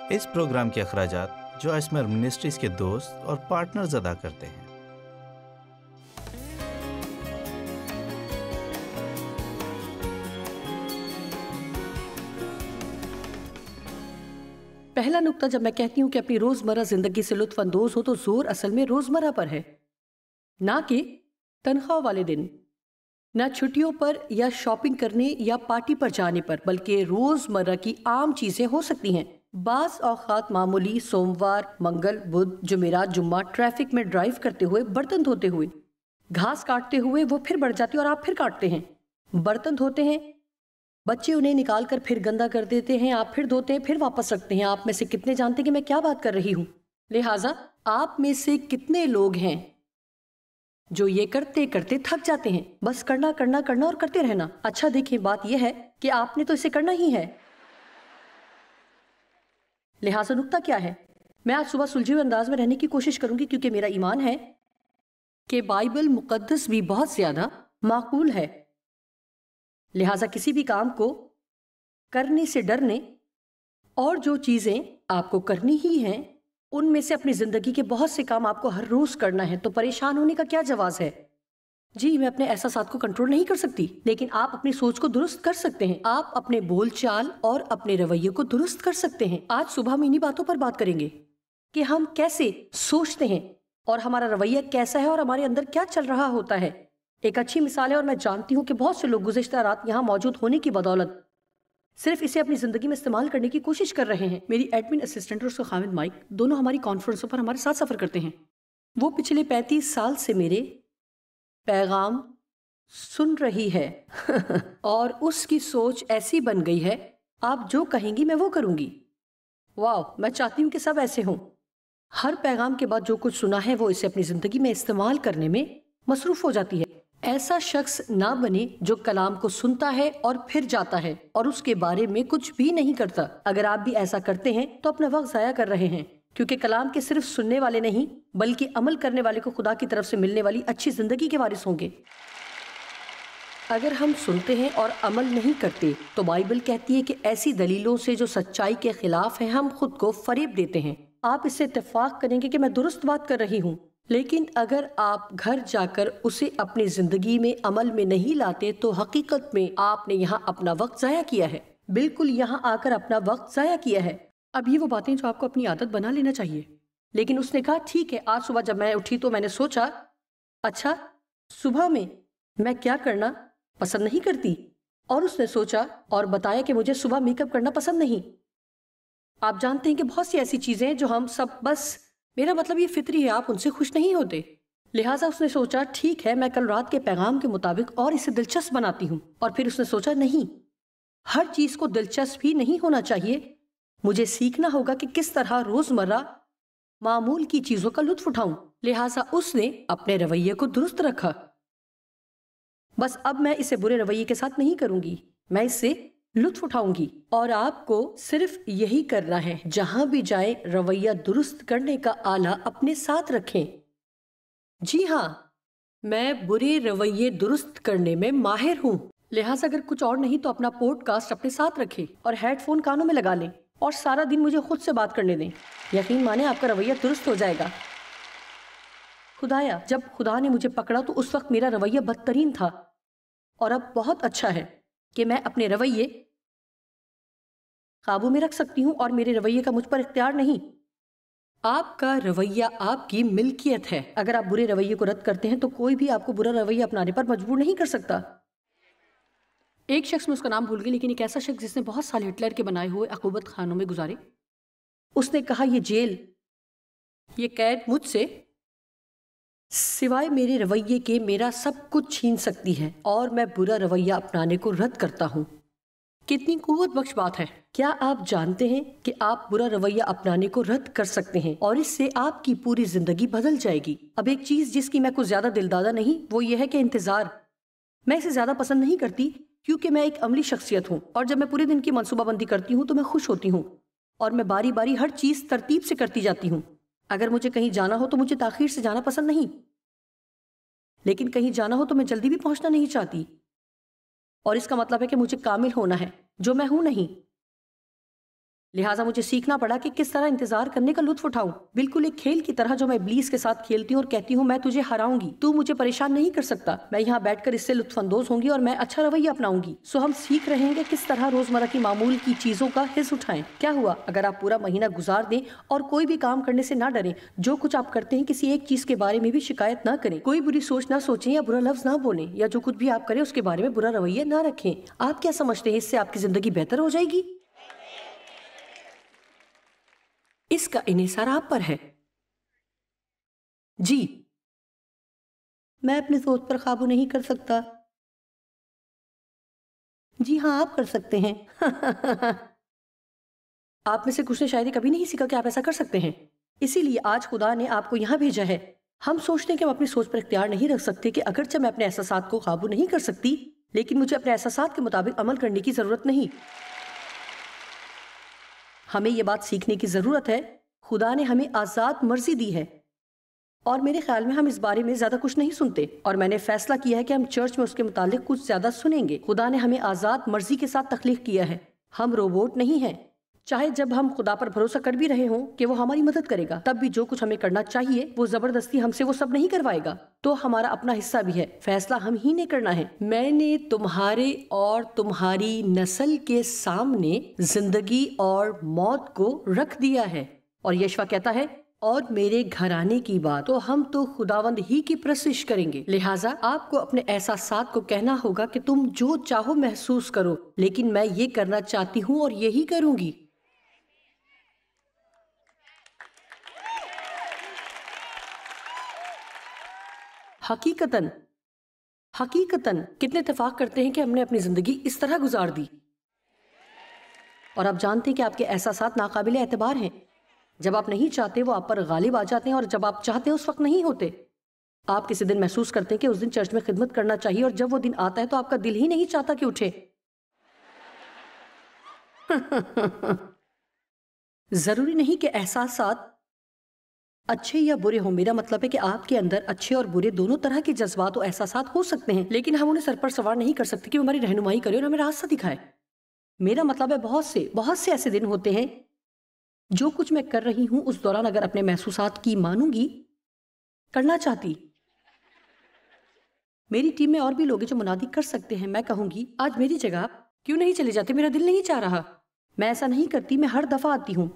اس programme کے اخراجات جو اسمر منسٹریز کے دوست اور پارٹنرز ادا کرتے ہیں۔ پہلا نقطہ، جب میں کہتی ہوں کہ اپنی روزمرہ زندگی سے لطف اندوز ہو تو زور اصل میں روزمرہ پر ہے، نہ کہ تنخواہ والے دن، نہ چھٹیوں پر یا شاپنگ کرنے یا پارٹی پر جانے پر، بلکہ روزمرہ کی عام چیزیں ہو سکتی ہیں۔ بعض اوقات معمولی سوموار، منگل، بدھ، جمعرات، جمعہ ٹریفک میں ڈرائیو کرتے ہوئے، برتن دھوتے ہوئے، گھاس کاٹتے ہوئے، وہ پھر بڑھ جاتی ہے اور آپ پھر کاٹتے ہیں، برتن دھوتے ہیں، بچے انہیں نکال کر پھر گندا کر دیتے ہیں، آپ پھر دھوتے ہیں، پھر واپس رکھتے ہیں۔ آپ میں سے کتنے جانتے ہیں کہ میں کیا بات کر رہی ہوں؟ لہٰذا آپ میں سے کتنے لوگ ہیں جو یہ کرتے کرتے تھک جاتے ہیں؟ بس کرنا کرنا کرنا اور کرتے رہنا۔ اچھا دیکھیں، بات یہ ہے کہ آپ نے تو اسے کرنا ہی ہے۔ لہٰذا نقطہ کیا ہے؟ میں آج صبح سلجھے ہوئے انداز میں رہنے کی کوشش کروں گی، کیونکہ میرا ایمان ہے کہ بائبل مقدس بھی بہت زیادہ معقول ہے۔ لہٰذا کسی بھی کام کو کرنے سے ڈرنے اور جو چیزیں آپ کو کرنی ہی ہیں ان میں سے اپنی زندگی کے بہت سے کام آپ کو ہر روز کرنا ہے، تو پریشان ہونے کا کیا جواز ہے؟ جی، میں اپنے احساسات کو کنٹرول نہیں کر سکتی، لیکن آپ اپنی سوچ کو درست کر سکتے ہیں۔ آپ اپنے بول چال اور اپنے رویے کو درست کر سکتے ہیں۔ آج صبح ہم انہی باتوں پر بات کریں گے کہ ہم کیسے سوچتے ہیں اور ہمارا رویہ کیسا ہے اور ہمارے اندر کیا چل رہا ہوتا ہے۔ ایک اچھی مثال ہے، اور میں جانتی ہوں کہ بہت سے لوگ گزشتہ رات یہاں موجود ہونے کی بدولت صرف اسے اپنی زندگی میں استعمال کرنے کی کوشش کر رہے ہیں۔ میری ایڈمن اسسٹنٹ اور اس کا خاوند مائک دونوں ہماری کانفرنسوں پر ہمارے ساتھ سفر کرتے ہیں۔ وہ پچھلے 35 سال سے میرے پیغام سن رہی ہے اور اس کی سوچ ایسی بن گئی ہے، آپ جو کہیں گی میں وہ کروں گی۔ واو، میں چاہتی ہوں کہ سب ایسے ہوں۔ ہر پیغام کے بعد جو کچھ سنا ہے وہ اسے اپنی زندگی میں استعمال کرنے میں مصروف ہو جاتی ہے۔ ایسا شخص نہ بنے جو کلام کو سنتا ہے اور پھر جاتا ہے اور اس کے بارے میں کچھ بھی نہیں کرتا۔ اگر آپ بھی ایسا کرتے ہیں تو اپنا وقت ضائع کر رہے ہیں، کیونکہ کلام کے صرف سننے والے نہیں بلکہ عمل کرنے والے کو خدا کی طرف سے ملنے والی اچھی زندگی کے وارث ہوں گے۔ اگر ہم سنتے ہیں اور عمل نہیں کرتے تو بائبل کہتی ہے کہ ایسی دلیلوں سے جو سچائی کے خلاف ہیں ہم خود کو فریب دیتے ہیں۔ آپ اس سے اتفاق کریں گے کہ میں درست بات کر رہی ہوں، لیکن اگر آپ گھر جا کر اسے اپنی زندگی میں عمل میں نہیں لاتے تو حقیقت میں آپ نے یہاں اپنا وقت ضائع کیا ہے، بالکل یہاں آ کر اپنا وقت ضائع کیا ہے۔ اب یہ وہ باتیں جو آپ کو اپنی عادت بنا لینا چاہیے۔ لیکن اس نے کہا ٹھیک ہے، آج صبح جب میں اٹھی تو میں نے سوچا اچھا صبح میں کیا کرنا پسند نہیں کرتی، اور اس نے سوچا اور بتایا کہ مجھے صبح میک اپ کرنا پسند نہیں۔ آپ جانتے ہیں کہ بہت سی ایسی چیزیں ہیں جو ہم سب، بس میرا مطلب یہ فطری ہے، آپ ان سے خوش نہیں ہوتے۔ لہٰذا اس نے سوچا ٹھیک ہے، میں کل رات کے پیغام کے مطابق اور اسے دلچسپ بناتی ہوں۔ اور پھر اس نے سوچا نہیں، ہر چیز کو دلچسپ ہی نہیں ہونا چاہیے، مجھے سیکھنا ہوگا کہ کس طرح روزمرہ معمول کی چیزوں کا لطف اٹھاؤں۔ لہٰذا اس نے اپنے رویے کو درست رکھا۔ بس اب میں اسے برے رویے کے ساتھ نہیں کروں گی، میں اس سے لطف اٹھاؤں گی۔ اور آپ کو صرف یہی کرنا ہے، جہاں بھی جائیں رویہ درست کرنے کا آلہ اپنے ساتھ رکھیں۔ جی ہاں، میں برے رویے درست کرنے میں ماہر ہوں۔ لہٰذا اگر کچھ اور نہیں تو اپنا پوڈ کاسٹ اپنے ساتھ رکھیں اور ہیڈ فون کانوں میں لگا لیں اور سارا دن مجھے خود سے بات کرنے دیں۔ یقین مانیں آپ کا رویہ درست ہو جائے گا۔ خدایا، جب خدا نے مجھے پکڑا تو اس وقت میرا رویہ بدترین تھا، اور اب بہت اچھا ہے کہ میں اپنے رویے قابو میں رکھ سکتی ہوں اور میرے رویے کا مجھ پر اختیار نہیں۔ آپ کا رویہ آپ کی ملکیت ہے۔ اگر آپ برے رویے کو رد کرتے ہیں تو کوئی بھی آپ کو برا رویہ اپنانے پر مجبور نہیں کر سکتا۔ ایک شخص، میں اس کا نام بھول گئی، لیکن ایک ایسا شخص جس نے بہت سال ہٹلر کے بنائے ہوئے عقوبت خانوں میں گزارے، اس نے کہا یہ جیل، یہ قید مجھ سے سوائے میرے رویے کے میرا سب کچھ چھین سکتی ہے، اور میں برا رویہ اپنانے کو رد کرتا ہوں۔ کتنی قوت بخش بات ہے۔ کیا آپ جانتے ہیں کہ آپ برا رویہ اپنانے کو رد کر سکتے ہیں اور اس سے آپ کی پوری زندگی بدل جائے گی؟ اب ایک چیز جس کی میں کچھ زیادہ دلدادہ نہیں، وہ یہ ہے کہ انتظار۔ میں اسے زیادہ پسند نہیں کرتی کیونکہ میں ایک عملی شخصیت ہوں، اور جب میں پورے دن کی منصوبہ بندی کرتی ہوں تو میں خوش ہوتی ہوں اور میں باری باری ہر چیز ترتیب سے کرتی جاتی ہوں۔ اگر مجھے کہیں جانا ہو تو مجھے تاخیر سے جانا پسند نہیں، لیکن کہیں جانا ہو تو میں جلدی بھی پہنچنا نہیں چاہتی، اور اس کا مطلب ہے کہ مجھے کامل ہونا ہے جو میں ہوں نہیں۔ لہٰذا مجھے سیکھنا پڑا کہ کس طرح انتظار کرنے کا لطف اٹھاؤں، بالکل ایک کھیل کی طرح جو میں ابلیس کے ساتھ کھیلتی ہوں اور کہتی ہوں میں تجھے ہراؤں گی، تو مجھے پریشان نہیں کر سکتا، میں یہاں بیٹھ کر اس سے لطف اندوز ہوں گی اور میں اچھا رویہ اپناؤں گی۔ سو ہم سیکھ رہے ہیں کہ کس طرح روزمرہ کی معمول کی چیزوں کا حص اٹھائیں۔ کیا ہوا اگر آپ پورا مہینہ گزار دیں اور کوئی بھی کام کرنے سے نہ ڈریں، جو کچھ آپ کرتے ہیں کسی ایک چیز کے بارے میں بھی شکایت نہ کریں، کوئی بری سوچ نہ سوچیں یا برا لفظ نہ بولیں، یا جو کچھ بھی آپ کریں اس کے بارے میں برا رویہ نہ رکھیں۔ آپ کیا سمجھتے ہیں اس سے آپ کی زندگی بہتر ہو جائے گی؟ اس کا انحصار آپ پر ہے۔ جی، میں اپنے سوچ پر قابو نہیں کر سکتا۔ جی ہاں، آپ کر سکتے ہیں۔ آپ میں سے کچھ نے شاید ہی کبھی نہیں سیکھا کہ آپ ایسا کر سکتے ہیں، اسی لیے آج خدا نے آپ کو یہاں بھیجا ہے۔ ہم سوچتے ہیں کہ ہم اپنی سوچ پر اختیار نہیں رکھ سکتے، کہ اگرچہ میں اپنے احساسات کو قابو نہیں کر سکتی لیکن مجھے اپنے احساسات کے مطابق عمل کرنے کی ضرورت نہیں۔ ہمیں یہ بات سیکھنے کی ضرورت ہے، خدا نے ہمیں آزاد مرضی دی ہے، اور میرے خیال میں ہم اس بارے میں زیادہ کچھ نہیں سنتے، اور میں نے فیصلہ کیا ہے کہ ہم چرچ میں اس کے متعلق کچھ زیادہ سنیں گے۔ خدا نے ہمیں آزاد مرضی کے ساتھ تخلیق کیا ہے، ہم روبوٹ نہیں ہیں۔ چاہے جب ہم خدا پر بھروسہ کر بھی رہے ہوں کہ وہ ہماری مدد کرے گا، تب بھی جو کچھ ہمیں کرنا چاہیے وہ زبردستی ہم سے وہ سب نہیں کروائے گا، تو ہمارا اپنا حصہ بھی ہے، فیصلہ ہم ہی نے کرنا ہے۔ میں نے تمہارے اور تمہاری نسل کے سامنے زندگی اور موت کو رکھ دیا ہے، اور یشوع کہتا ہے اور میرے گھرانے کی بات، تو ہم تو خداوند ہی کی پرستش کریں گے۔ لہٰذا آپ کو اپنے احساسات کو کہنا ہوگا کہ تم جو چاہو محسوس کرو، لیکن میں یہ کرنا چاہتی ہوں اور یہی کروں گی۔ حقیقتاً کتنے اتفاق کرتے ہیں کہ ہم نے اپنی زندگی اس طرح گزار دی، اور آپ جانتے ہیں کہ آپ کے احساسات ناقابل اعتبار ہیں۔ جب آپ نہیں چاہتے وہ آپ پر غالب آ جاتے ہیں، اور جب آپ چاہتے ہیں اس وقت نہیں ہوتے۔ آپ کسی دن محسوس کرتے ہیں کہ اس دن چرچ میں خدمت کرنا چاہیے، اور جب وہ دن آتا ہے تو آپ کا دل ہی نہیں چاہتا کہ اٹھے۔ ضروری نہیں کہ احساسات اچھے یا برے ہوں، میرا مطلب ہے کہ آپ کے اندر اچھے اور برے دونوں طرح کے جذبات و احساسات ہو سکتے ہیں، لیکن ہم انہیں سر پر سوار نہیں کر سکتے کہ وہ ہماری رہنمائی کرے اور ہمیں راستہ دکھائے۔ میرا مطلب ہے بہت سے ایسے دن ہوتے ہیں جو کچھ میں کر رہی ہوں اس دوران اگر اپنے محسوسات کی مانوں گی، کرنا چاہتی، میری ٹیم میں اور بھی لوگ ہیں جو منادی کر سکتے ہیں، میں کہوں گی آج میری جگہ کیوں نہیں چلے جاتے، میرا دل نہیں چاہ رہا۔ میں ایسا نہیں کرتی، میں ہر دفعہ آتی ہوں،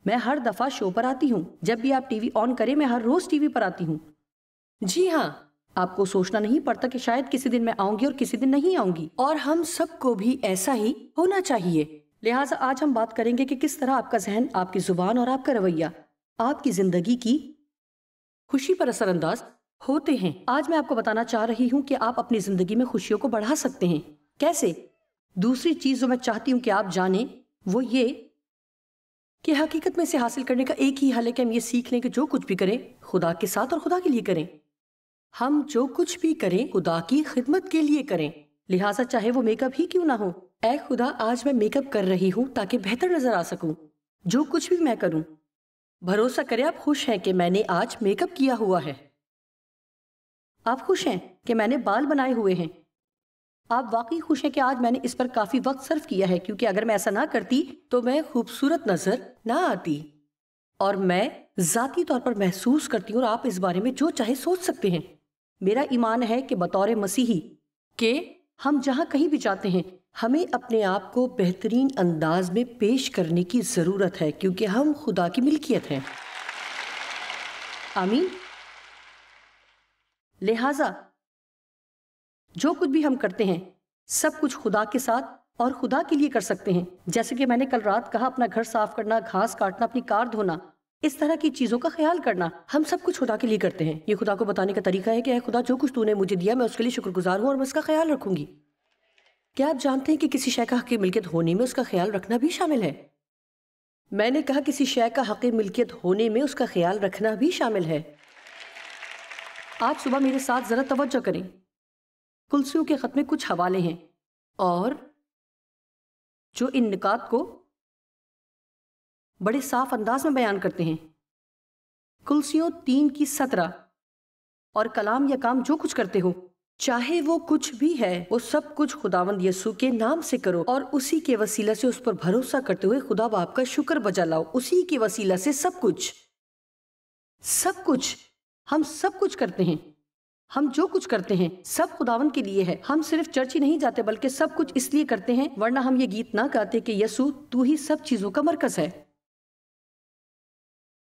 میں ہر دفعہ شو پر آتی ہوں، جب بھی آپ ٹی وی آن کریں میں ہر روز ٹی وی پر آتی ہوں۔ جی ہاں، آپ کو سوچنا نہیں پڑتا کہ شاید کسی دن میں آؤں گی اور کسی دن نہیں آؤں گی، اور ہم سب کو بھی ایسا ہی ہونا چاہیے۔ لہٰذا آج ہم بات کریں گے کہ کس طرح آپ کا ذہن، آپ کی زبان اور آپ کا رویہ آپ کی زندگی کی خوشی پر اثر انداز ہوتے ہیں۔ آج میں آپ کو بتانا چاہ رہی ہوں کہ آپ اپنی زندگی میں خوشیوں کو بڑھا سکتے ہیں۔ کیسے؟ دوسری چیز جو میں چاہتی ہوں کہ آپ جانیں وہ یہ کہ حقیقت میں اسے حاصل کرنے کا ایک ہی حل ہے کہ ہم یہ سیکھ لیں کہ جو کچھ بھی کریں خدا کے ساتھ اور خدا کے لیے کریں۔ ہم جو کچھ بھی کریں خدا کی خدمت کے لیے کریں، لہٰذا چاہے وہ میک اپ ہی کیوں نہ ہو۔ اے خدا، آج میں میک اپ کر رہی ہوں تاکہ بہتر نظر آ سکوں، جو کچھ بھی میں کروں۔ بھروسہ کریں آپ خوش ہیں کہ میں نے آج میک اپ کیا ہوا ہے، آپ خوش ہیں کہ میں نے بال بنائے ہوئے ہیں، آپ واقعی خوش ہیں کہ آج میں نے اس پر کافی وقت صرف کیا ہے، کیونکہ اگر میں ایسا نہ کرتی تو میں خوبصورت نظر نہ آتی۔ اور میں ذاتی طور پر محسوس کرتی ہوں، اور آپ اس بارے میں جو چاہے سوچ سکتے ہیں۔ میرا ایمان ہے کہ بطور مسیحی کہ ہم جہاں کہیں بھی جاتے ہیں ہمیں اپنے آپ کو بہترین انداز میں پیش کرنے کی ضرورت ہے، کیونکہ ہم خدا کی ملکیت ہیں۔ آمین۔ لہٰذا جو کچھ بھی ہم کرتے ہیں سب کچھ خدا کے ساتھ اور خدا کے لیے کر سکتے ہیں۔ جیسے کہ میں نے کل رات کہا، اپنا گھر صاف کرنا، گھاس کاٹنا، اپنی کار دھونا، اس طرح کی چیزوں کا خیال کرنا، ہم سب کچھ خدا کے لیے کرتے ہیں۔ یہ خدا کو بتانے کا طریقہ ہے کہ اے خدا، جو کچھ تو نے مجھے دیا میں اس کے لیے شکر گزار ہوں اور میں اس کا خیال رکھوں گی۔ کیا آپ جانتے ہیں کہ کسی شے کا حق ملکیت ہونے میں اس کا خیال رکھنا بھی شامل ہے؟ میں نے کہا کسی شے کا حق ملکیت ہونے میں اس کا خیال رکھنا بھی شامل ہے۔ آج صبح میرے ساتھ ذرا توجہ کریں۔ کلسیوں کے خط میں کچھ حوالے ہیں اور جو ان نکات کو بڑے صاف انداز میں بیان کرتے ہیں۔ کلسیوں 3:17 اور کلام یا کام جو کچھ کرتے ہو چاہے وہ کچھ بھی ہے وہ سب کچھ خداوند یسوع کے نام سے کرو اور اسی کے وسیلہ سے اس پر بھروسہ کرتے ہوئے خدا باپ کا شکر بجا لاؤ. اسی کے وسیلہ سے سب کچھ ہم سب کچھ کرتے ہیں. ہم جو کچھ کرتے ہیں سب خداوند کے لیے ہے. ہم صرف چرچ ہی نہیں جاتے بلکہ سب کچھ اس لیے کرتے ہیں، ورنہ ہم یہ گیت نہ گاتے کہ یسوع تو ہی سب چیزوں کا مرکز ہے.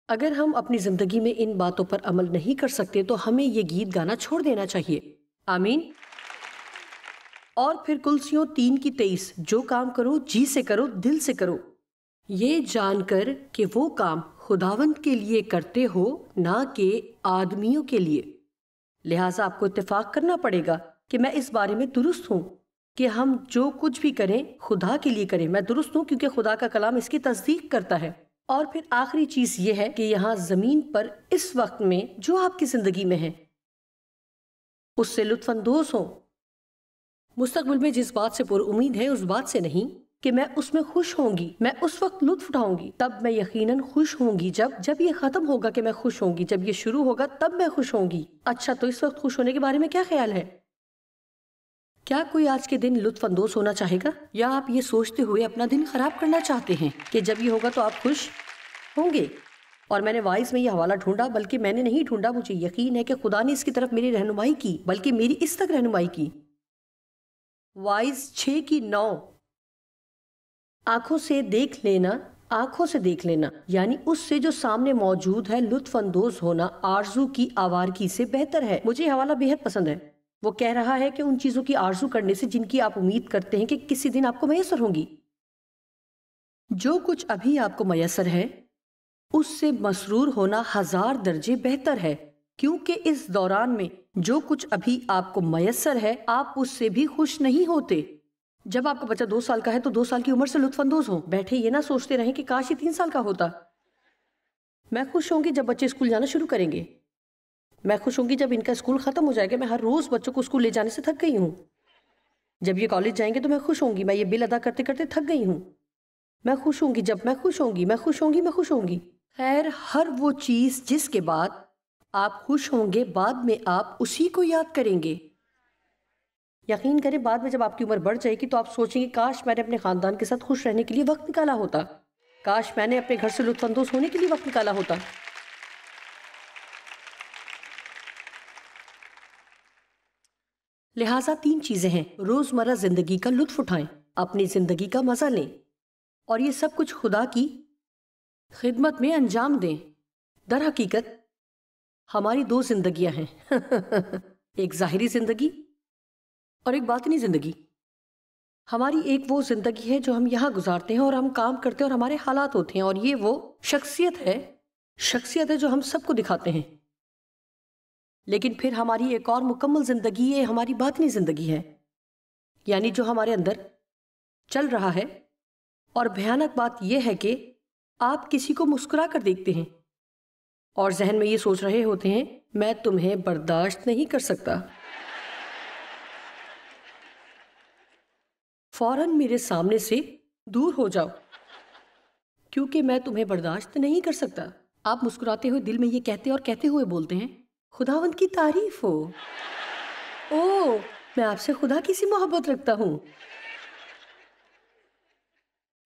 اگر ہم اپنی زندگی میں ان باتوں پر عمل نہیں کر سکتے تو ہمیں یہ گیت گانا چھوڑ دینا چاہیے. آمین. اور پھر کلسیوں 3:23 جو کام کرو جی سے کرو، دل سے کرو، یہ جان کر کہ وہ کام خداوند کے لیے کرتے ہو نہ کہ آدمیوں کے لیے. لہٰذا آپ کو اتفاق کرنا پڑے گا کہ میں اس بارے میں درست ہوں کہ ہم جو کچھ بھی کریں خدا کے لیے کریں. میں درست ہوں کیونکہ خدا کا کلام اس کی تصدیق کرتا ہے. اور پھر آخری چیز یہ ہے کہ یہاں زمین پر اس وقت میں جو آپ کی زندگی میں ہے اس سے لطف اندوز ہوں. مستقبل میں جس بات سے پر امید ہے اس بات سے نہیں کہ میں اس میں خوش ہوں گی، میں اس وقت لطف اٹھاؤں گی. تب میں یقیناً خوش ہوں گی جب یہ ختم ہوگا کہ میں خوش ہوں گی. جب یہ شروع ہوگا تب میں خوش ہوں گی. اچھا، تو اس وقت خوش ہونے کے بارے میں کیا خیال ہے؟ کیا کوئی آج کے دن لطف اندوز ہونا چاہے گا، یا آپ یہ سوچتے ہوئے اپنا دن خراب کرنا چاہتے ہیں کہ جب یہ ہوگا تو آپ خوش ہوں گے؟ اور میں نے وائز میں یہ حوالہ ڈھونڈا، بلکہ میں نے نہیں ڈھونڈا، مجھے یقین ہے کہ خدا نے اس کی طرف میری رہنمائی کی، بلکہ میری اس تک رہنمائی کی. وائز 6:9 آنکھوں سے دیکھ لینا یعنی اس سے جو سامنے موجود ہے لطف اندوز ہونا آرزو کی آوارگی سے بہتر ہے. مجھے یہ حوالہ بے حد پسند ہے. وہ کہہ رہا ہے کہ ان چیزوں کی آرزو کرنے سے جن کی آپ امید کرتے ہیں کہ کسی دن آپ کو میسر ہوں گی. جو کچھ ابھی آپ کو میسر ہے اس سے مسرور ہونا 1000 درجے بہتر ہے، کیونکہ اس دوران میں جو کچھ ابھی آپ کو میسر ہے آپ اس سے بھی خوش نہیں ہوتے. جب آپ کا بچہ 2 سال کا ہے تو 2 سال کی عمر سے لطف اندوز ہوں. بیٹھے یہ نہ سوچتے رہیں کہ کاش یہ 3 سال کا ہوتا. میں خوش ہوں گی جب بچے اسکول جانا شروع کریں گے. میں خوش ہوں گی جب ان کا اسکول ختم ہو جائے گا. میں ہر روز بچوں کو اسکول لے جانے سے تھک گئی ہوں. جب یہ کالج جائیں گے تو میں خوش ہوں گی. میں یہ بل ادا کرتے کرتے تھک گئی ہوں. میں خوش ہوں گی جب میں خوش ہوں گی. خیر، ہر وہ چیز جس کے بعد آپ خوش ہوں گے بعد میں آپ اسی کو یاد کریں گے. یقین کریں بعد میں جب آپ کی عمر بڑھ جائے گی تو آپ سوچیں گے کاش میں نے اپنے خاندان کے ساتھ خوش رہنے کے لیے وقت نکالا ہوتا، کاش میں نے اپنے گھر سے لطف اندوز ہونے کے لیے وقت نکالا ہوتا. لہٰذا 3 چیزیں ہیں. روزمرہ زندگی کا لطف اٹھائیں، اپنی زندگی کا مزہ لیں، اور یہ سب کچھ خدا کی خدمت میں انجام دیں. در حقیقت ہماری 2 زندگیاں ہیں ایک ظاہری زندگی اور ایک باطنی زندگی. ہماری ایک وہ زندگی ہے جو ہم یہاں گزارتے ہیں اور ہم کام کرتے ہیں اور ہمارے حالات ہوتے ہیں، اور یہ وہ شخصیت ہے جو ہم سب کو دکھاتے ہیں. لیکن پھر ہماری ایک اور مکمل زندگی یہ ہماری باطنی زندگی ہے، یعنی جو ہمارے اندر چل رہا ہے. اور بھیانک بات یہ ہے کہ آپ کسی کو مسکرا کر دیکھتے ہیں اور ذہن میں یہ سوچ رہے ہوتے ہیں میں تمہیں برداشت نہیں کر سکتا، فوراً میرے سامنے سے دور ہو جاؤ کیونکہ میں تمہیں برداشت نہیں کر سکتا. آپ مسکراتے ہوئے دل میں یہ کہتے ہوئے بولتے ہیں خداوند کی تعریف ہو، او میں آپ سے خدا کی سی محبت رکھتا ہوں.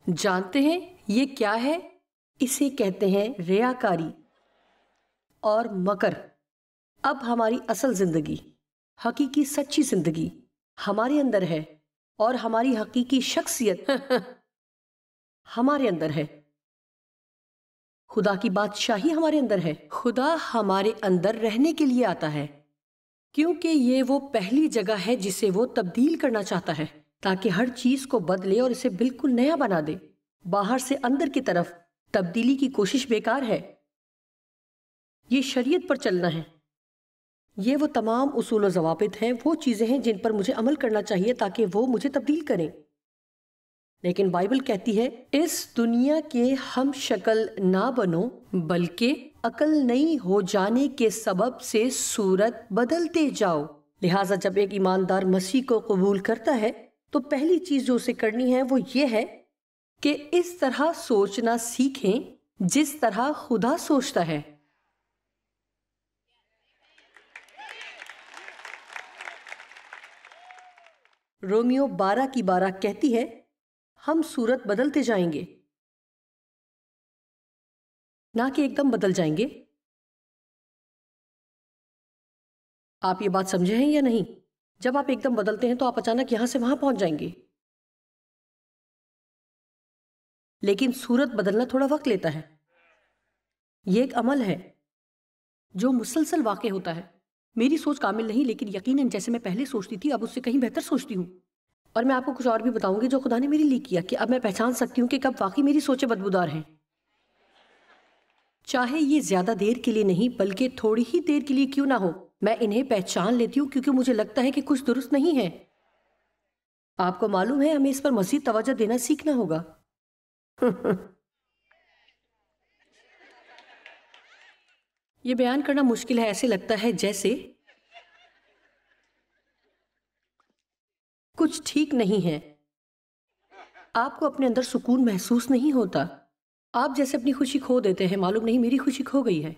جانتے ہیں یہ کیا ہے؟ اسے کہتے ہیں ریاکاری اور مکر. اب ہماری اصل زندگی، حقیقی سچی زندگی ہمارے اندر ہے، اور ہماری حقیقی شخصیت ہمارے اندر ہے. خدا کی بادشاہی ہمارے اندر ہے. خدا ہمارے اندر رہنے کے لیے آتا ہے کیونکہ یہ وہ پہلی جگہ ہے جسے وہ تبدیل کرنا چاہتا ہے تاکہ ہر چیز کو بدلے اور اسے بالکل نیا بنا دے. باہر سے اندر کی طرف تبدیلی کی کوشش بیکار ہے. یہ شریعت پر چلنا ہے. یہ وہ تمام اصول و ضوابط ہیں، وہ چیزیں ہیں جن پر مجھے عمل کرنا چاہیے تاکہ وہ مجھے تبدیل کریں. لیکن بائبل کہتی ہے اس دنیا کے ہم شکل نہ بنو بلکہ عقل نئی ہو جانے کے سبب سے صورت بدلتے جاؤ. لہٰذا جب ایک ایماندار مسیح کو قبول کرتا ہے تو پہلی چیز جو اسے کرنی ہے وہ یہ ہے کہ اس طرح سوچنا سیکھیں جس طرح خدا سوچتا ہے. رومیو 12 کہتی ہے ہم صورت بدلتے جائیں گے، نہ کہ ایک دم بدل جائیں گے۔ آپ یہ بات سمجھے ہیں یا نہیں؟ جب آپ ایک دم بدلتے ہیں تو آپ اچانک یہاں سے وہاں پہنچ جائیں گے، لیکن صورت بدلنا تھوڑا وقت لیتا ہے۔ یہ ایک عمل ہے جو مسلسل واقع ہوتا ہے۔ میری سوچ کامل نہیں، لیکن یقیناً جیسے میں پہلے سوچتی تھی اب اس سے کہیں بہتر سوچتی ہوں۔ اور میں آپ کو کچھ اور بھی بتاؤں گی جو خدا نے میرے لیے کیا، کہ اب میں پہچان سکتی ہوں کہ کب واقعی میری سوچیں بدبودار ہیں، چاہے یہ زیادہ دیر کے لیے نہیں بلکہ تھوڑی ہی دیر کے لیے کیوں نہ ہو، میں انہیں پہچان لیتی ہوں کیونکہ مجھے لگتا ہے کہ کچھ درست نہیں ہے۔ آپ کو معلوم ہے ہمیں اس پر مزید توجہ دینا سیکھنا ہوگا۔ یہ بیان کرنا مشکل ہے، ایسے لگتا ہے جیسے کچھ ٹھیک نہیں ہے، آپ کو اپنے اندر سکون محسوس نہیں ہوتا، آپ جیسے اپنی خوشی کھو دیتے ہیں۔ معلوم نہیں میری خوشی کھو گئی ہے۔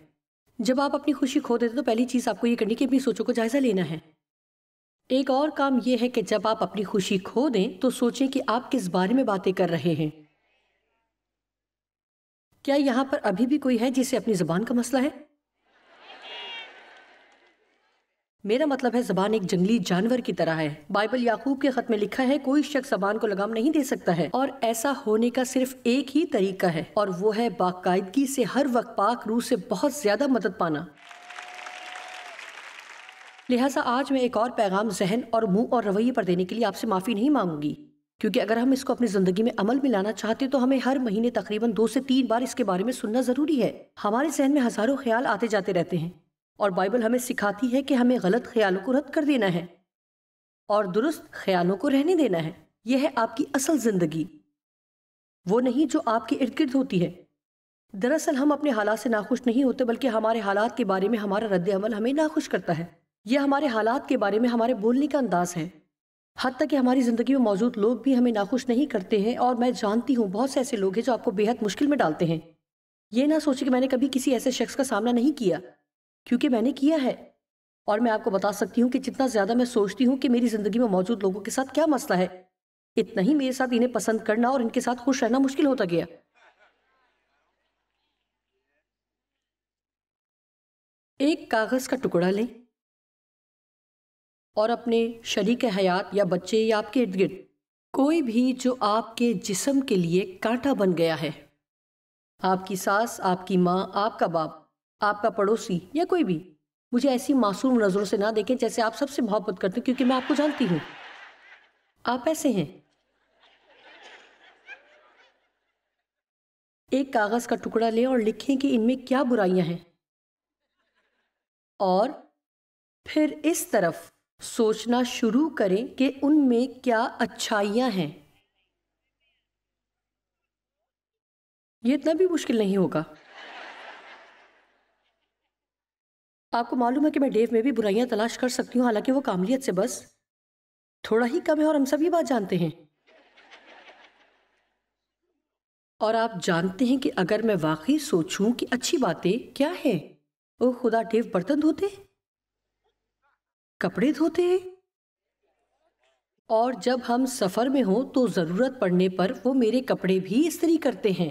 جب آپ اپنی خوشی کھو دیتے تو پہلی چیز آپ کو یہ کرنی کہ اپنی سوچوں کو جائزہ لینا ہے۔ ایک اور کام یہ ہے کہ جب آپ اپنی خوشی کھو دیں تو سوچیں کہ آپ کس بارے میں باتیں کر رہے ہیں۔ کیا یہاں پر ابھی بھی کوئی ہے جسے اپنی زبان کا مسئلہ ہے؟ میرا مطلب ہے زبان ایک جنگلی جانور کی طرح ہے۔ بائبل یعقوب کے خط میں لکھا ہے کوئی شخص زبان کو لگام نہیں دے سکتا ہے، اور ایسا ہونے کا صرف ایک ہی طریقہ ہے، اور وہ ہے باقاعدگی سے ہر وقت پاک روح سے بہت زیادہ مدد پانا۔ لہٰذا آج میں ایک اور پیغام ذہن اور منہ اور رویے پر دینے کے لیے آپ سے معافی نہیں مانگوں گی، کیونکہ اگر ہم اس کو اپنی زندگی میں عمل میں لانا چاہتے تو ہمیں ہر مہینے تقریباً 2 سے 3 بار اس کے بارے میں سننا ضروری ہے۔ ہمارے ذہن میں ہزاروں خیال آتے جاتے رہتے ہیں، اور بائبل ہمیں سکھاتی ہے کہ ہمیں غلط خیالوں کو رد کر دینا ہے اور درست خیالوں کو رہنے دینا ہے۔ یہ ہے آپ کی اصل زندگی، وہ نہیں جو آپ کے ارد گرد ہوتی ہے۔ دراصل ہم اپنے حالات سے ناخوش نہیں ہوتے، بلکہ ہمارے حالات کے بارے میں ہمارا رد عمل ہمیں ناخوش کرتا ہے۔ یہ ہمارے حالات کے بارے میں ہمارے بولنے کا انداز ہے۔ حتیٰ کہ ہماری زندگی میں موجود لوگ بھی ہمیں ناخوش نہیں کرتے ہیں، اور میں جانتی ہوں بہت سے ایسے لوگ ہیں جو آپ کو بے حد مشکل میں ڈالتے ہیں۔ یہ نہ سوچیں کہ میں نے کبھی کسی ایسے شخص کا سامنا نہیں کیا، کیونکہ میں نے کیا ہے، اور میں آپ کو بتا سکتی ہوں کہ جتنا زیادہ میں سوچتی ہوں کہ میری زندگی میں موجود لوگوں کے ساتھ کیا مسئلہ ہے، اتنا ہی میرے ساتھ انہیں پسند کرنا اور ان کے ساتھ خوش رہنا مشکل ہوتا گیا۔ ایک کاغذ کا ٹکڑا لیں اور اپنے شریک حیات یا بچے یا آپ کے ارد گرد کوئی بھی جو آپ کے جسم کے لیے کانٹا بن گیا ہے، آپ کی ساس، آپ کی ماں، آپ کا باپ، آپ کا پڑوسی یا کوئی بھی، مجھے ایسی معصوم نظروں سے نہ دیکھیں جیسے آپ سب سے محبت کرتے ہیں، کیونکہ میں آپ کو جانتی ہوں آپ ایسے ہیں۔ ایک کاغذ کا ٹکڑا لیں اور لکھیں کہ ان میں کیا برائیاں ہیں، اور پھر اس طرف سوچنا شروع کریں کہ ان میں کیا اچھائیاں ہیں۔ یہ اتنا بھی مشکل نہیں ہوگا۔ آپ کو معلوم ہے کہ میں ڈیو میں بھی برائیاں تلاش کر سکتی ہوں، حالانکہ وہ کاملیت سے بس تھوڑا ہی کم ہے، اور ہم سب یہ بات جانتے ہیں۔ اور آپ جانتے ہیں کہ اگر میں واقعی سوچوں کہ اچھی باتیں کیا ہیں، او خدا، ڈیو برتن دھوتے، کپڑے دھوتے، اور جب ہم سفر میں ہوں تو ضرورت پڑنے پر وہ میرے کپڑے بھی استری کرتے ہیں۔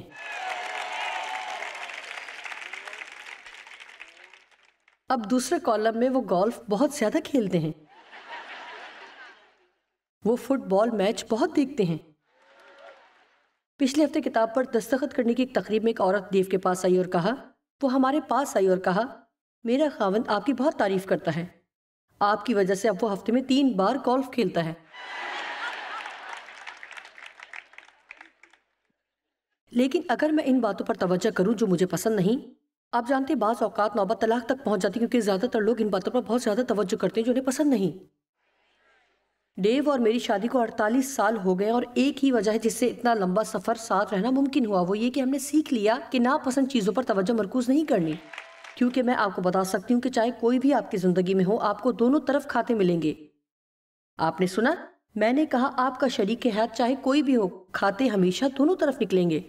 اب دوسرے کالم میں وہ گولف بہت زیادہ کھیلتے ہیں، وہ فٹ بال میچ بہت دیکھتے ہیں۔ پچھلے ہفتے کتاب پر دستخط کرنے کی ایک تقریب میں ایک عورت دیو کے پاس آئی اور کہا، وہ ہمارے پاس آئی اور کہا، میرا خاوند آپ کی بہت تعریف کرتا ہے، آپ کی وجہ سے اب وہ ہفتے میں 3 بار گولف کھیلتا ہے۔ لیکن اگر میں ان باتوں پر توجہ کروں جو مجھے پسند نہیں، آپ جانتے بعض اوقات نوبت طلاق تک پہنچ جاتی، کیونکہ زیادہ تر لوگ ان باتوں پر بہت زیادہ توجہ کرتے ہیں جو انہیں پسند نہیں۔ ڈیو اور میری شادی کو 48 سال ہو گئے، اور ایک ہی وجہ ہے جس سے اتنا لمبا سفر ساتھ رہنا ممکن ہوا، وہ یہ کہ ہم نے سیکھ لیا کہ ناپسند چیزوں پر توجہ مرکوز نہیں کرنی۔ کیونکہ میں آپ کو بتا سکتی ہوں کہ چاہے کوئی بھی آپ کی زندگی میں ہو، آپ کو دونوں طرف کھاتے ملیں گے۔ آپ نے سنا، میں نے کہا آپ کا شریک حیات چاہے کوئی بھی ہو، کھاتے ہمیشہ دونوں طرف نکلیں گے۔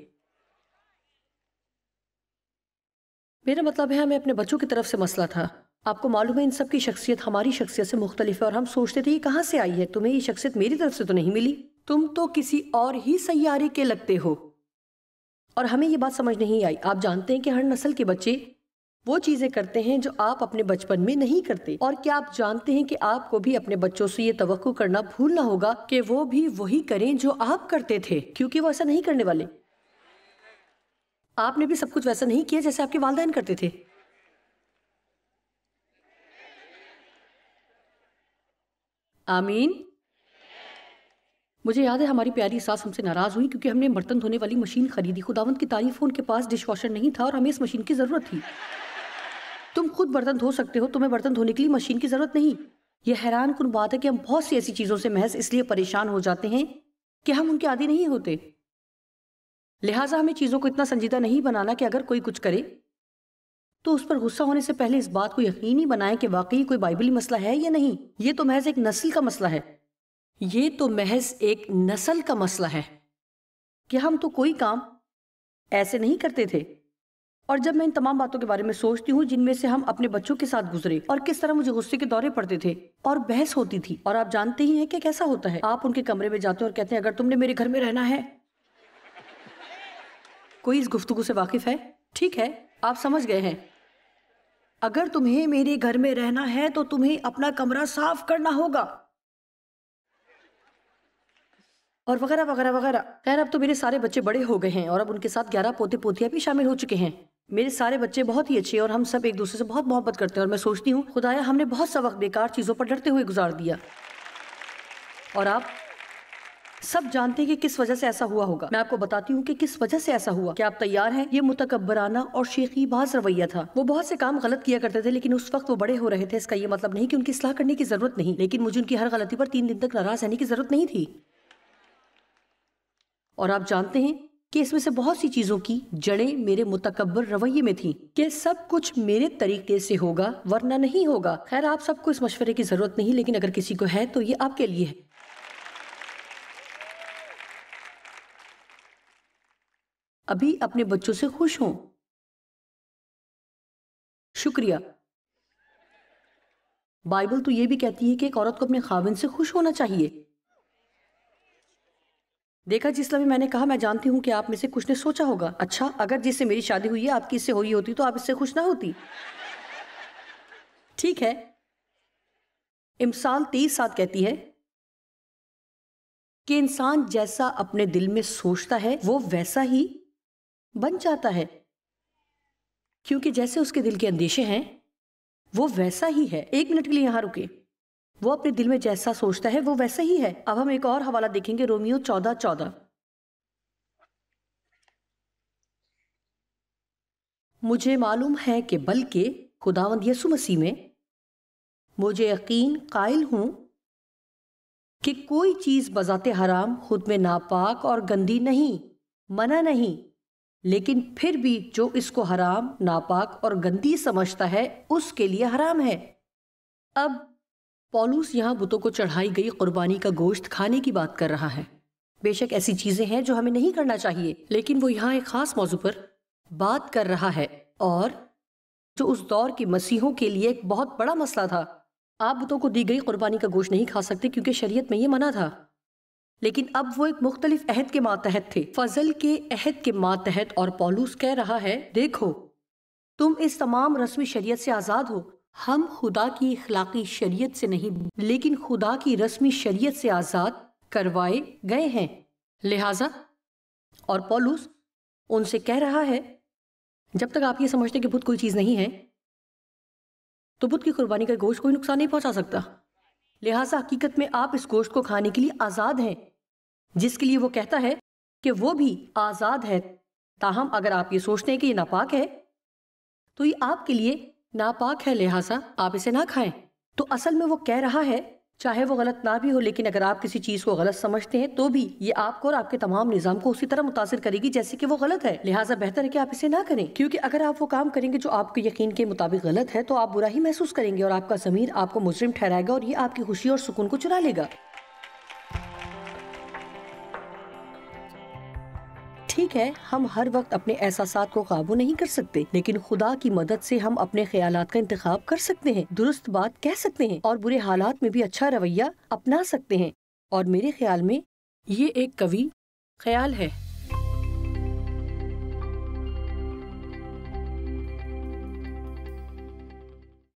میرا مطلب ہے ہمیں اپنے بچوں کی طرف سے مسئلہ تھا۔ آپ کو معلوم ہے ان سب کی شخصیت ہماری شخصیت سے مختلف ہے، اور ہم سوچتے تھے یہ کہاں سے آئی ہے؟ تمہیں یہ شخصیت میری طرف سے تو نہیں ملی، تم تو کسی اور ہی سیارے کے لگتے ہو۔ اور ہمیں یہ بات سمجھ نہیں آئی۔ آپ جانتے ہیں کہ ہر نسل کے بچے وہ چیزیں کرتے ہیں جو آپ اپنے بچپن میں نہیں کرتے، اور کیا آپ جانتے ہیں کہ آپ کو بھی اپنے بچوں سے یہ توقع کرنا بھولنا ہوگا کہ وہ بھی وہی کریں جو آپ کرتے تھے، کیونکہ وہ ایسا نہیں کرنے والے۔ آپ نے بھی سب کچھ ویسا نہیں کیا جیسے آپ کے والدین کرتے تھے۔ آمین۔ مجھے یاد ہے ہماری پیاری ساس ہم سے ناراض ہوئی کیونکہ ہم نے برتن دھونے والی مشین خریدی۔ خداوند کی تعریف ہو، ان کے پاس ڈش واشر نہیں تھا اور ہمیں اس مشین کی ضرورت تھی۔ تم خود برتن دھو سکتے ہو، تمہیں برتن دھونے کے لیے مشین کی ضرورت نہیں۔ یہ حیران کن بات ہے کہ ہم بہت سی ایسی چیزوں سے محض اس لیے پریشان ہو جاتے ہیں کہ ہم ان کے عادی نہیں ہوتے۔ لہٰذا ہمیں چیزوں کو اتنا سنجیدہ نہیں بنانا کہ اگر کوئی کچھ کرے تو اس پر غصہ ہونے سے پہلے اس بات کو یقینی بنائیں کہ واقعی کوئی بائبلی مسئلہ ہے یا نہیں۔ یہ تو محض ایک نسل کا مسئلہ ہے، یہ تو محض ایک نسل کا مسئلہ ہے کہ ہم تو کوئی کام ایسے نہیں کرتے تھے۔ اور جب میں ان تمام باتوں کے بارے میں سوچتی ہوں جن میں سے ہم اپنے بچوں کے ساتھ گزرے، اور کس طرح مجھے غصے کے دورے پڑتے تھے اور بحث ہوتی تھی، اور آپ جانتے ہی ہیں کہ کیسا ہوتا ہے، آپ ان کے کمرے میں جاتے ہیں اور کہتے ہیں اگر تم نے میرے گھر میں رہنا ہے۔ کوئی اس گفتگو سے واقف ہے؟ ٹھیک ہے، آپ سمجھ گئے ہیں۔ اگر تمہیں میرے گھر میں رہنا ہے تو تمہیں اپنا کمرہ صاف کرنا ہوگا، اور وغیرہ وغیرہ وغیرہ۔ خیر، اب تو میرے سارے بچے بڑے ہو گئے ہیں اور اب ان کے ساتھ 11 پوتے پوتیاں بھی شامل ہو چکے ہیں۔ میرے سارے بچے بہت ہی اچھے اور ہم سب ایک دوسرے سے بہت محبت کرتے ہیں، اور میں سوچتی ہوں خدایا ہم نے بہت سا وقت بیکار چیزوں پر ڈرتے ہوئے گزار دیا۔ اور آپ سب جانتے ہیں کہ کس وجہ سے ایسا ہوا ہوگا۔ میں آپ کو بتاتی ہوں کہ کس وجہ سے ایسا ہوا۔ کیا آپ تیار ہیں؟ یہ متکبرانہ اور شیخی باز رویہ تھا۔ وہ بہت سے کام غلط کیا کرتے تھے لیکن اس وقت وہ بڑے ہو رہے تھے۔ اس کا یہ مطلب نہیں کہ ان کی اصلاح کرنے کی ضرورت نہیں، لیکن مجھے ان کی ہر غلطی پر 3 دن تک ناراض رہنے کی ضرورت نہیں تھی۔ اور آپ جانتے ہیں کہ اس میں سے بہت سی چیزوں کی جڑیں میرے متکبر رویے میں تھیں کہ سب کچھ میرے طریقے سے ہوگا ورنہ نہیں ہوگا۔ خیر، آپ سب کو اس مشورے کی ضرورت نہیں، لیکن اگر کسی کو ہے تو یہ آپ کے لیے ہے۔ ابھی اپنے بچوں سے خوش ہوں۔ شکریہ۔ بائبل تو یہ بھی کہتی ہے کہ ایک عورت کو اپنے خاوند سے خوش ہونا چاہیے۔ دیکھا جس لمحے میں نے کہا، میں جانتی ہوں کہ آپ میں سے کچھ نے سوچا ہوگا اچھا اگر جس سے میری شادی ہوئی ہے آپ کی اس سے ہوئی ہوتی تو آپ اس سے خوش نہ ہوتی۔ ٹھیک ہے، امثال 23:7 کہتی ہے کہ انسان جیسا اپنے دل میں سوچتا ہے وہ ویسا ہی بن جاتا ہے، کیونکہ جیسے اس کے دل کے اندیشے ہیں وہ ویسا ہی ہے۔ 1 منٹ کے لیے یہاں رکے۔ وہ اپنے دل میں جیسا سوچتا ہے وہ ویسا ہی ہے۔ اب ہم ایک اور حوالہ دیکھیں گے، رومیو 14:14۔ مجھے معلوم ہے کہ بلکہ خداوند یسوع مسیح میں مجھے یقین قائل ہوں کہ کوئی چیز بذات حرام خود میں ناپاک اور گندی نہیں، منع نہیں، لیکن پھر بھی جو اس کو حرام، ناپاک اور گندی سمجھتا ہے اس کے لیے حرام ہے۔ اب پولس یہاں بتوں کو چڑھائی گئی قربانی کا گوشت کھانے کی بات کر رہا ہے۔ بے شک ایسی چیزیں ہیں جو ہمیں نہیں کرنا چاہیے، لیکن وہ یہاں ایک خاص موضوع پر بات کر رہا ہے، اور جو اس دور کے مسیحوں کے لیے ایک بہت بڑا مسئلہ تھا۔ آپ بتوں کو دی گئی قربانی کا گوشت نہیں کھا سکتے کیونکہ شریعت میں یہ منع تھا، لیکن اب وہ ایک مختلف عہد کے ماتحت تھے، فضل کے عہد کے ماتحت، اور پولس کہہ رہا ہے دیکھو تم اس تمام رسمی شریعت سے آزاد ہو۔ ہم خدا کی اخلاقی شریعت سے نہیں لیکن خدا کی رسمی شریعت سے آزاد کروائے گئے ہیں۔ لہٰذا اور پولس ان سے کہہ رہا ہے جب تک آپ یہ سمجھتے کہ بت کوئی چیز نہیں ہے تو بت کی قربانی کا گوشت کوئی نقصان نہیں پہنچا سکتا۔ لہٰذا حقیقت میں آپ اس گوشت کو کھانے کے لیے آزاد ہیں، جس کے لیے وہ کہتا ہے کہ وہ بھی آزاد ہے۔ تاہم اگر آپ یہ سوچتے ہیں کہ یہ ناپاک ہے تو یہ آپ کے لیے ناپاک ہے، لہٰذا آپ اسے نہ کھائیں۔ تو اصل میں وہ کہہ رہا ہے چاہے وہ غلط نہ بھی ہو، لیکن اگر آپ کسی چیز کو غلط سمجھتے ہیں تو بھی یہ آپ کو اور آپ کے تمام نظام کو اسی طرح متاثر کرے گی جیسے کہ وہ غلط ہے۔ لہٰذا بہتر ہے کہ آپ اسے نہ کریں، کیونکہ اگر آپ وہ کام کریں گے جو آپ کے یقین کے مطابق غلط ہے تو آپ برا ہی محسوس کریں گے، اور آپ کا ضمیر آپ کو مجرم ٹھہرائے گا، اور یہ آپ کی خوشی اور سکون کو چرا لے گا۔ ٹھیک ہے، ہم ہر وقت اپنے احساسات کو قابو نہیں کر سکتے، لیکن خدا کی مدد سے ہم اپنے خیالات کا انتخاب کر سکتے ہیں، درست بات کہہ سکتے ہیں اور برے حالات میں بھی اچھا رویہ اپنا سکتے ہیں۔ اور میرے خیال میں یہ ایک قوی خیال ہے۔